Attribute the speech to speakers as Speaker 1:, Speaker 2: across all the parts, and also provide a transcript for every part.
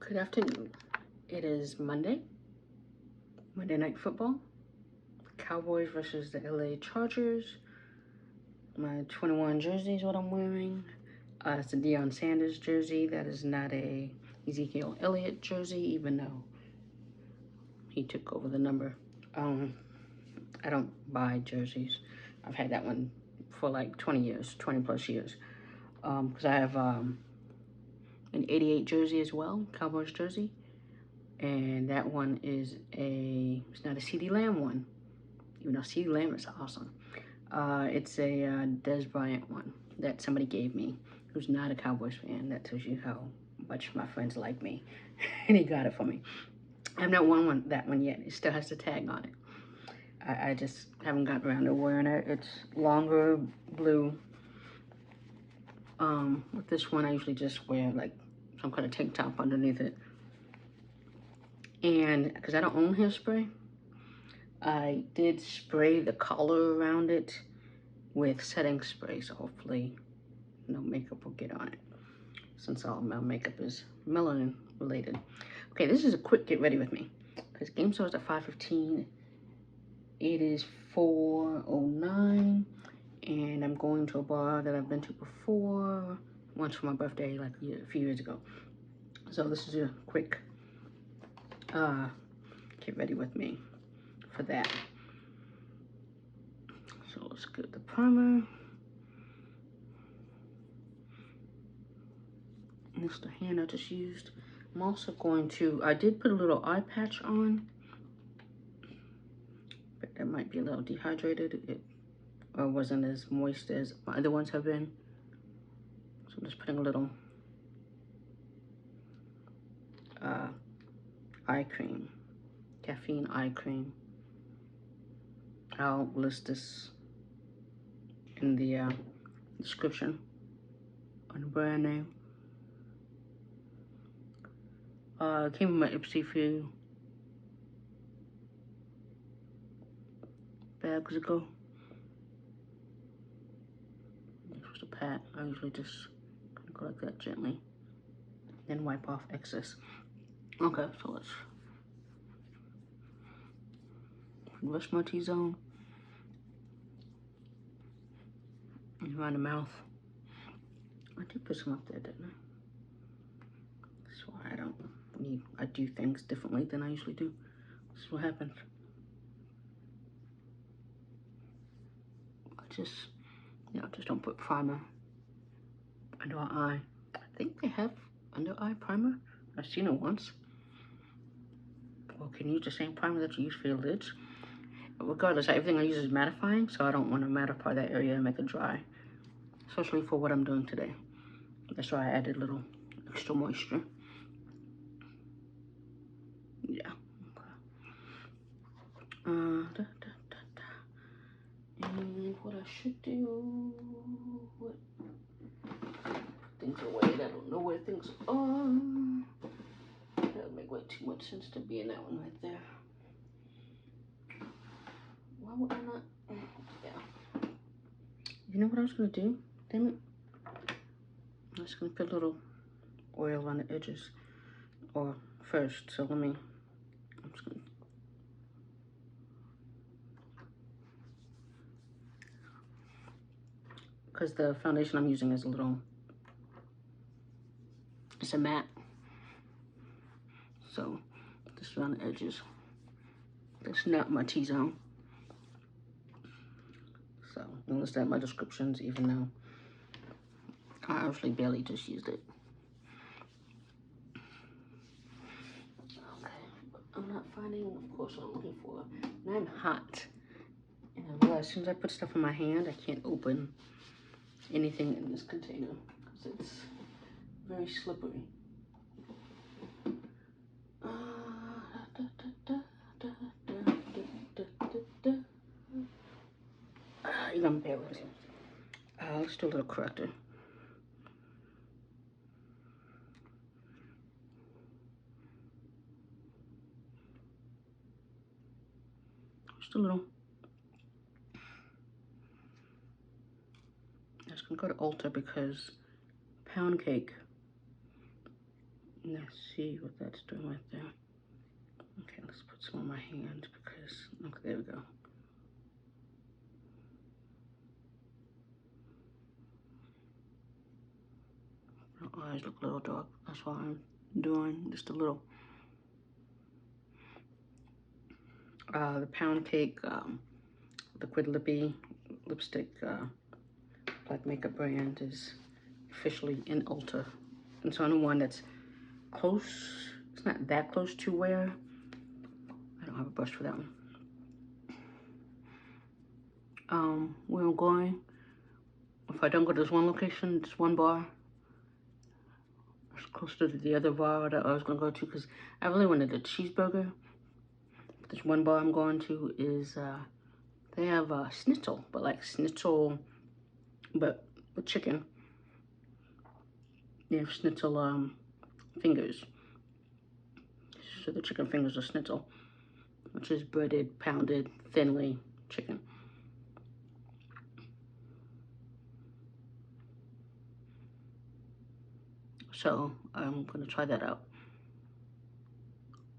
Speaker 1: Good afternoon. It is Monday Night Football. Cowboys versus the LA Chargers. My 21 jersey is what I'm wearing. It's a Deion Sanders jersey. That is not a Ezekiel Elliott jersey, even though he took over the number. I don't buy jerseys. I've had that one for like 20 years, 20 plus years. Because I have an 88 jersey as well, Cowboys jersey. And that one is it's not a CD Lamb one, even though CD Lamb is awesome. It's a Des Bryant one that somebody gave me, who's not a Cowboys fan. That tells you how much my friends like me. And he got it for me. I've not worn that one yet. It still has the tag on it. I just haven't gotten around to wearing it. It's longer blue. With this one, I usually just wear like some kind of tank top underneath it. And because I don't own hairspray, I did spray the collar around it with setting spray, so hopefully no makeup will get on it, since all my makeup is melanin related. Okay, this is a quick get ready with me, because game starts at 5:15. It is 4:09, and I'm going to a bar that I've been to before, once for my birthday, like a few years ago. So this is a quick get ready with me for that. So let's get the primer. And this is the hand I just used. I'm also going to, I did put a little eye patch on, but that might be a little dehydrated. It wasn't as moist as my other ones have been. So I'm just putting a little eye cream, caffeine eye cream. I'll list this in the description on the brand name. Came with my Ipsy few bags ago. Just a pat. I usually just go like that gently, then wipe off excess. Okay, so let's brush my T-zone around the mouth. I did put some up there, didn't I? That's why I do things differently than I usually do. This is what happens. I just don't put primer under our eye. I think they have under eye primer. I've seen it once. Well, can you use the same primer that you use for your lids? Regardless, everything I use is mattifying, so I don't want to mattify that area and make it dry, especially for what I'm doing today. That's why I added a little extra moisture. Yeah. And what I should do, put things away. I don't know where things are. That would make way too much sense to be in that one right there. Why would I not? Yeah. You know what I was gonna do? Damn it. I'm just gonna put a little oil on the edges, or first. So I'm just gonna. Because the foundation I'm using is it's a matte. So just around the edges. That's not my T-zone. So you'll understand my descriptions, even though I actually barely just used it. Okay, but I'm not finding, of course, what I'm looking for. And I'm hot. And I realize as soon as I put stuff in my hand, I can't open anything in this container because it's very slippery. You're gonna bear with me. Let's do a little corrector. Just a little. I'm just gonna go to Ulta because pound cake Let's see what that's doing right there. Okay, let's put some on my hand because, okay, there we go. My eyes look a little dark. That's why I'm doing just a little. The Pound Cake Liquid Lippy lipstick black makeup brand is officially in Ulta. And so I'm one that's close. It's not that close to wear. I don't have a brush for that one. Where I'm going, if I don't go to this one location, this one bar, it's close to the other bar that I was gonna go to because I really wanted a cheeseburger. This one bar I'm going to is, they have schnitzel, but like schnitzel, but with chicken. They have schnitzel fingers. So the chicken fingers are schnitzel, which is breaded, pounded, thinly chicken. So I'm gonna try that out.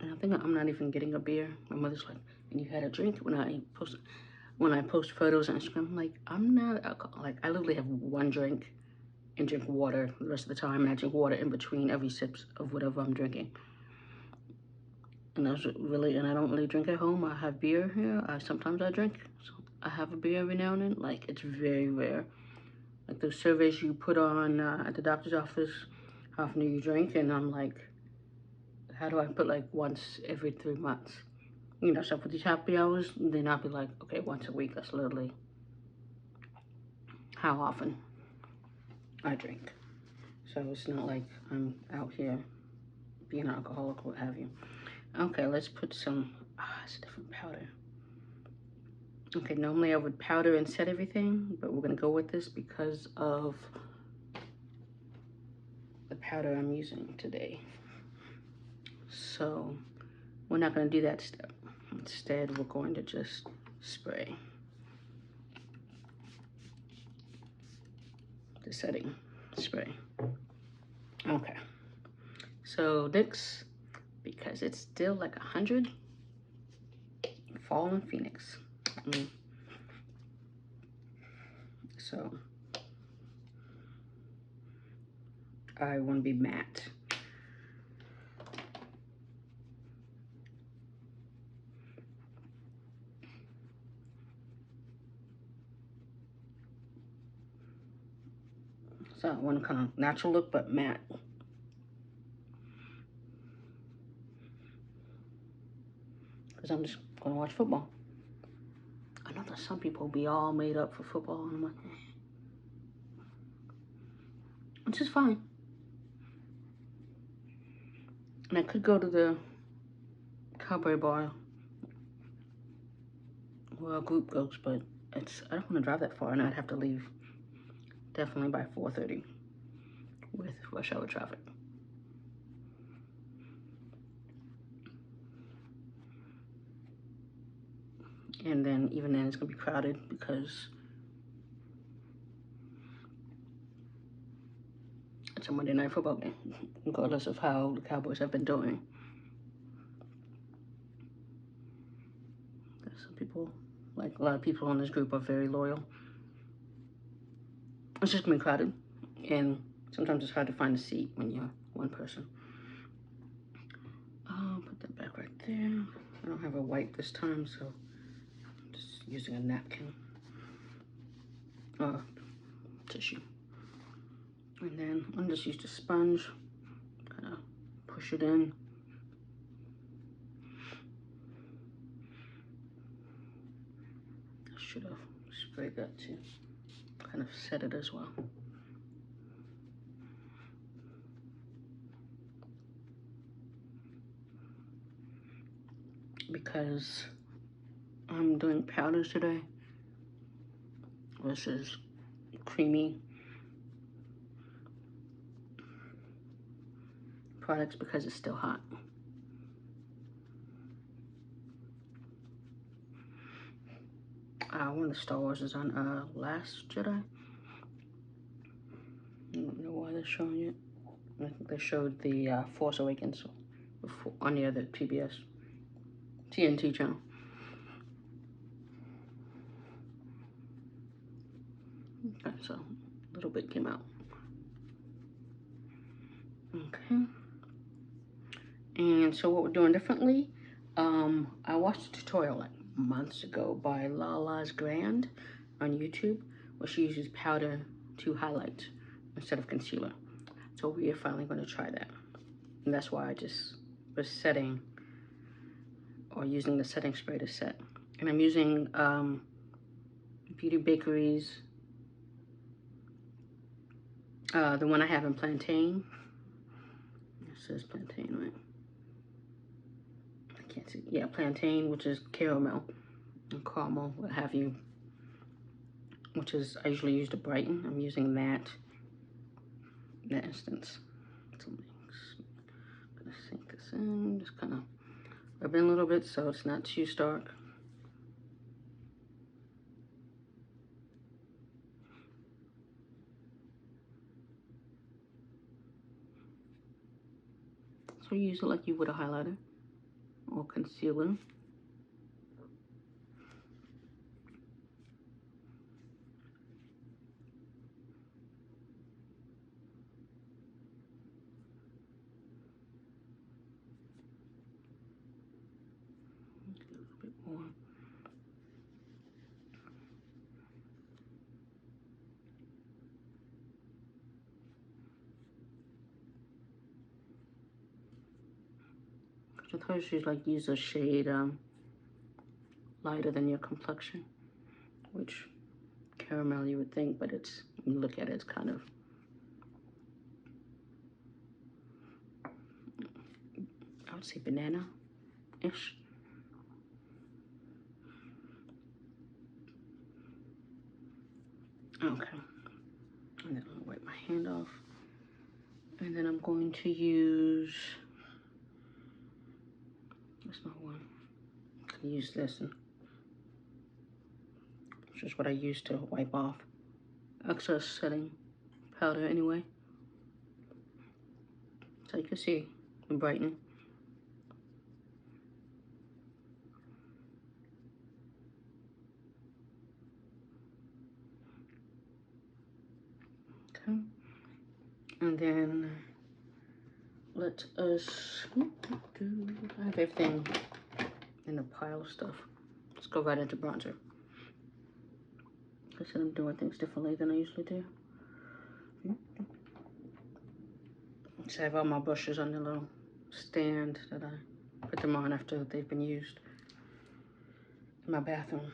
Speaker 1: And I think I'm not even getting a beer. My mother's like, and you had a drink when I post photos on Instagram. I'm like, I'm not alcoholic. I literally have one drink and drink water the rest of the time. And I drink water in between every sip of whatever I'm drinking. And that's really, and I don't really drink at home. I have beer here. Sometimes I drink. So I have a beer every now and then. Like, it's very rare. Like those surveys you put on at the doctor's office, how often do you drink? And I'm like, how do I put like once every 3 months? You know, so for these happy hours, then I'll be like, okay, once a week. That's literally how often I drink. So it's not like I'm out here being an alcoholic or what have you. Okay, let's put some, it's a different powder. Okay, normally I would powder and set everything, but we're gonna go with this because of the powder I'm using today. So we're not gonna do that step. Instead, we're going to just spray the setting spray. Okay, so next, because it's still like 100, fall in Phoenix. So I want to be matte. So I want kind of natural look, but matte. Because I'm just going to watch football. I know that some people be all made up for football, and I'm like, which is fine. And I could go to the Cowboy bar where our group goes, but I don't want to drive that far, and I'd have to leave definitely by 4:30 with rush hour traffic. And then even then it's gonna be crowded because it's a Monday night football game, regardless of how the Cowboys have been doing. Some people, like a lot of people in this group, are very loyal. It's just gonna be crowded, and sometimes it's hard to find a seat when you're one person. I'll put that back right there. I don't have a wipe this time, so I'm just using a napkin or tissue. And then I'm just use the sponge, kind of push it in. I should have sprayed that too. Kind of set it as well. Because I'm doing powders today versus creamy products because it's still hot. One of the Star Wars is on Last Jedi. I don't know why they're showing it. I think they showed the Force Awakens before, on the other TBS, TNT channel. Okay, so a little bit came out. Okay. And so what we're doing differently, I watched a tutorial like months ago by Lala's Grand on YouTube, where she uses powder to highlight instead of concealer. So we are finally going to try that. And that's why I just was setting, or using the setting spray to set. And I'm using Beauty Bakery's, the one I have in Plantain. It says Plantain, right? I can't see. Yeah, Plantain, which is caramel and caramel, what have you. Which is, I usually use to brighten. I'm using that in that instance. So I'm gonna sink this in, just kind of rub in a little bit so it's not too stark. So you use it like you would a highlighter or concealer. A little bit more. Sometimes you like use a shade lighter than your complexion, which caramel you would think, but it's, when you look at it, it's kind of, I would say banana-ish. Okay, and then I'll wipe my hand off, and then I'm going to use, that's not one, I can use this, and which is what I use to wipe off excess setting powder anyway. So you can see the brightening. Okay, and then let us, I have everything in a pile of stuff. Let's go right into bronzer. I said I'm doing things differently than I usually do. So I have all my brushes on the little stand that I put them on after they've been used in my bathroom.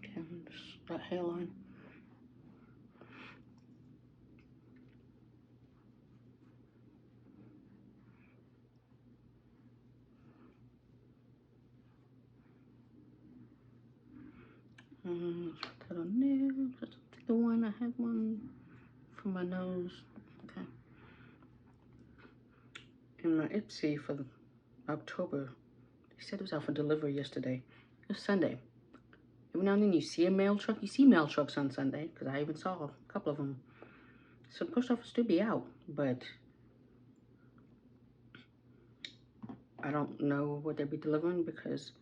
Speaker 1: Okay, just that hairline. Let's put that on there. Let's take the one, I have one for my nose. Okay. And my Ipsy for October, they said it was out for delivery yesterday. It was Sunday. Every now and then you see a mail truck. You see mail trucks on Sunday, because I even saw a couple of them. So the post office do be out, but I don't know what they'd be delivering because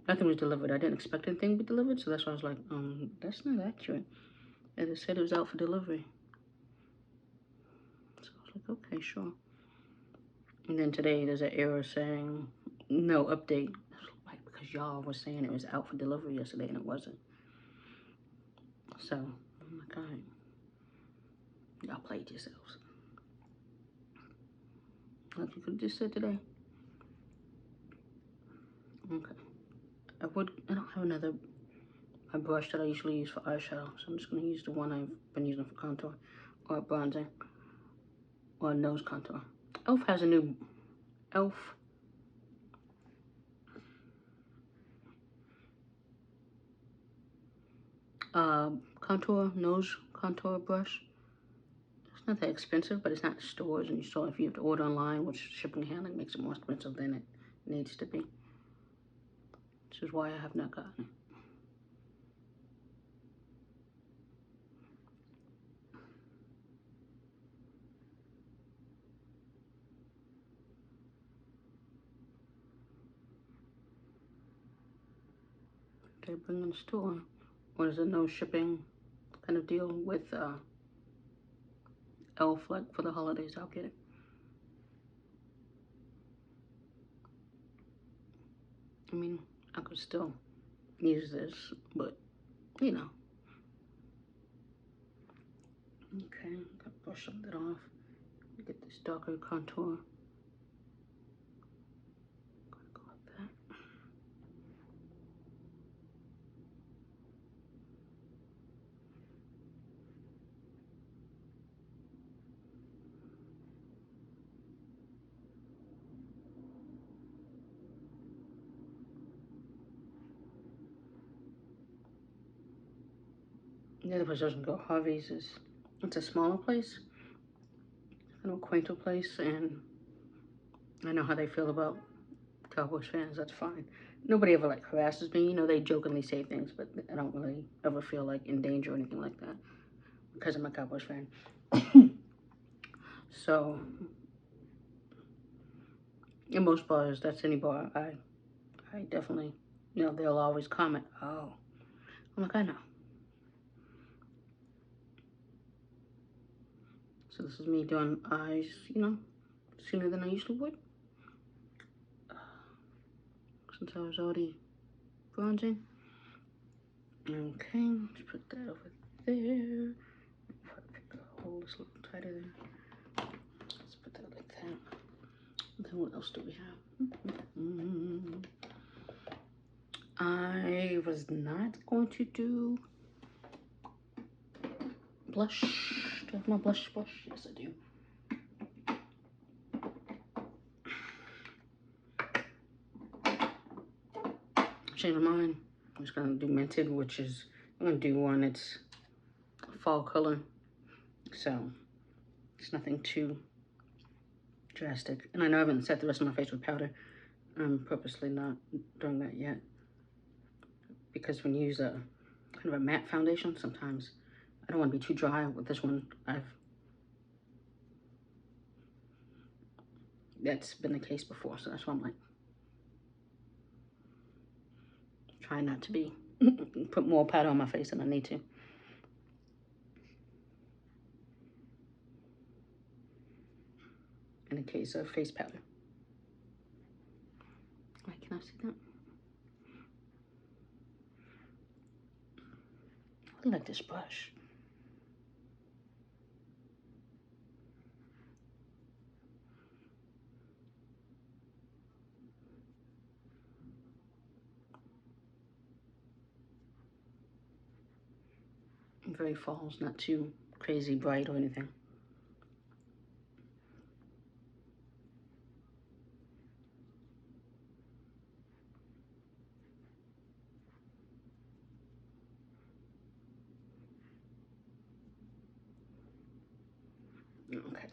Speaker 1: nothing was delivered. I didn't expect anything to be delivered, so that's why I was like, that's not accurate. And it said it was out for delivery. So I was like, okay, sure. And then today there's an error saying no update. I was like, because y'all was saying it was out for delivery yesterday and it wasn't. So I'm like, all right, y'all played yourselves. Like you could have just said today. Okay. I don't have a brush that I usually use for eyeshadow, so I'm just gonna use the one I've been using for contour or bronzing or nose contour. Elf has a new contour, nose contour brush. not that expensive, but it's not stores, and so if you have to order online, which shipping and handling makes it more expensive than it needs to be. Which is why I have not gotten it. They bring in the store. Or is it no shipping kind of deal with Elf, like for the holidays? I'll get it. I mean, I could still use this, but you know. Okay, gotta brush some of that off. Get this darker contour. Gonna go like that. The other place I was gonna go, Harvey's, it's a smaller place, kind of a quainter place, and I know how they feel about Cowboys fans. That's fine. Nobody ever like harasses me. You know, they jokingly say things, but I don't really ever feel like in danger or anything like that because I'm a Cowboys fan. So, in most bars, that's any bar, I definitely, you know, they'll always comment, oh, I'm like, I know. So this is me doing eyes, you know, sooner than I usually would. Since I was already bronzing. Okay, let's put that over there. If I pick a hole that's a little tighter there. Let's put that like that. Then what else do we have? I was not going to do blush. Do I have my blush brush? Yes, I do. Changed my mind. I'm just gonna do Mented, which is, I'm gonna do one that's a fall color. So it's nothing too drastic. And I know I haven't set the rest of my face with powder. I'm purposely not doing that yet. Because when you use a kind of a matte foundation, sometimes I don't want to be too dry. With this one, that's been the case before, so that's why I'm like trying not to be put more powder on my face than I need to. In the case of face powder. Wait, can I see that? I like this brush. Very falls, not too crazy bright or anything. Okay.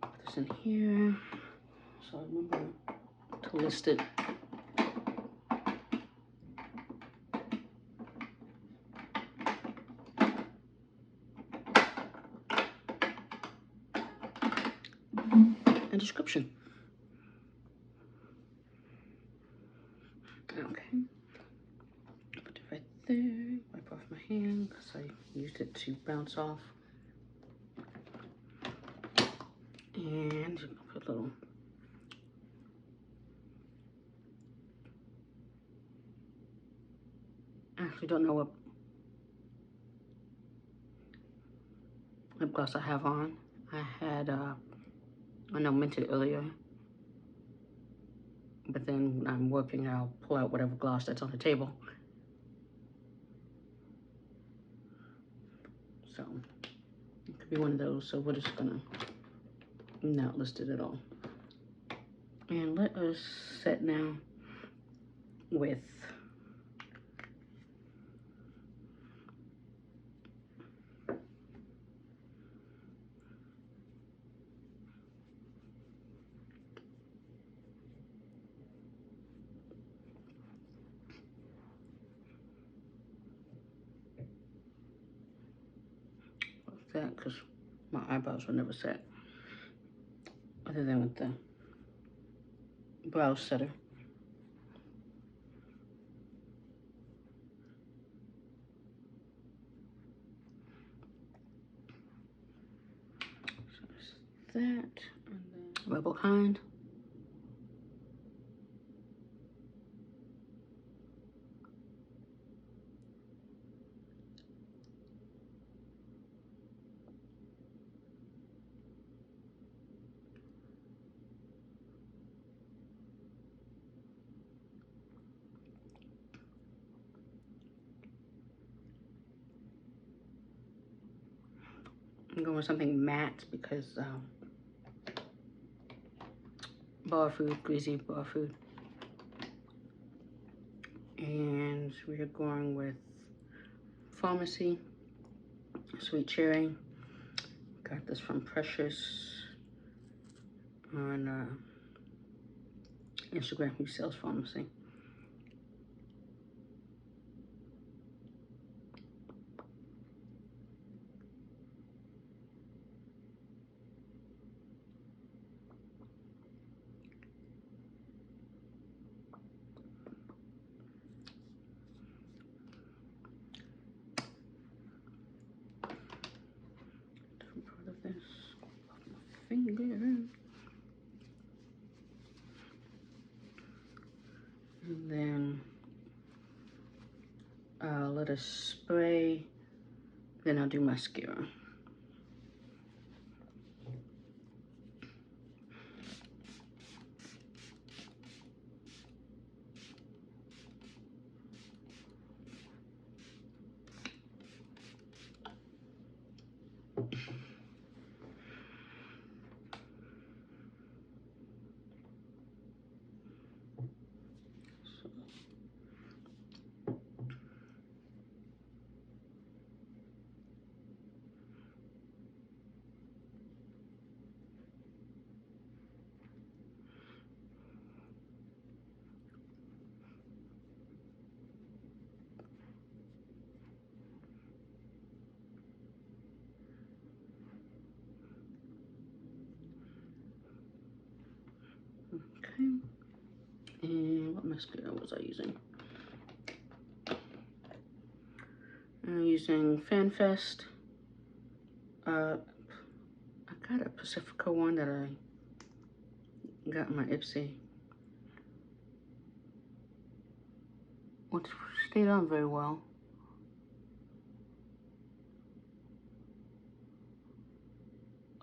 Speaker 1: Put this in here. So I remember to list it. A description. Okay. Put it right there. Wipe off my hand because I used it to bounce off. And put a little. I actually don't know what lip gloss I have on. I had, I know Mented earlier. But then when I'm working, I'll pull out whatever gloss that's on the table. So it could be one of those. So we're just gonna not list it at all. And let us set now with that because my eyebrows were never set, other than with the Browsetter. So there's that, and then Rebel Kind. I'm going with something matte because bar food, greasy bar food. And we're going with Pharmacy, Sweet Cherry. Got this from Precious on Instagram, who sells Pharmacy. Different part of this, off my finger. And then I'll let it spray, then I'll do mascara. Okay, and what mascara was I using? I'm using FanFest. I got a Pacifica one that I got in my Ipsy, which stayed on very well.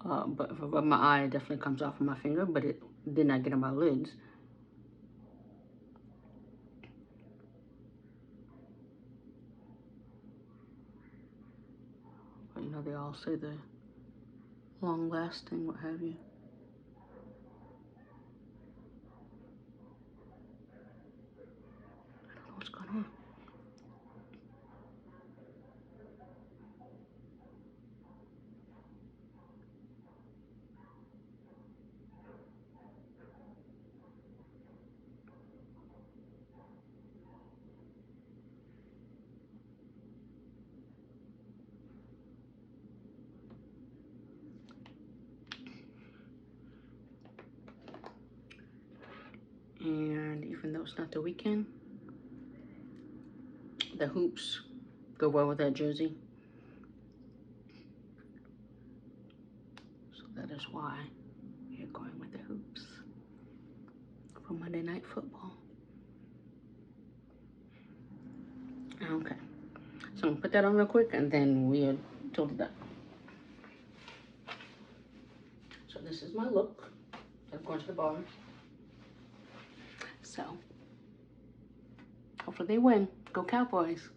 Speaker 1: But if I rub my eye, it definitely comes off of my finger, but it did not get on my lids. But you know, they all say they're long lasting, what have you. I don't know what's going on. And even though it's not the weekend, the hoops go well with that jersey. So that is why we're going with the hoops for Monday Night Football. Okay, so I'm gonna put that on real quick and then we are totally done. So this is my look. I'm going to the bar. So hopefully they win. Go Cowboys.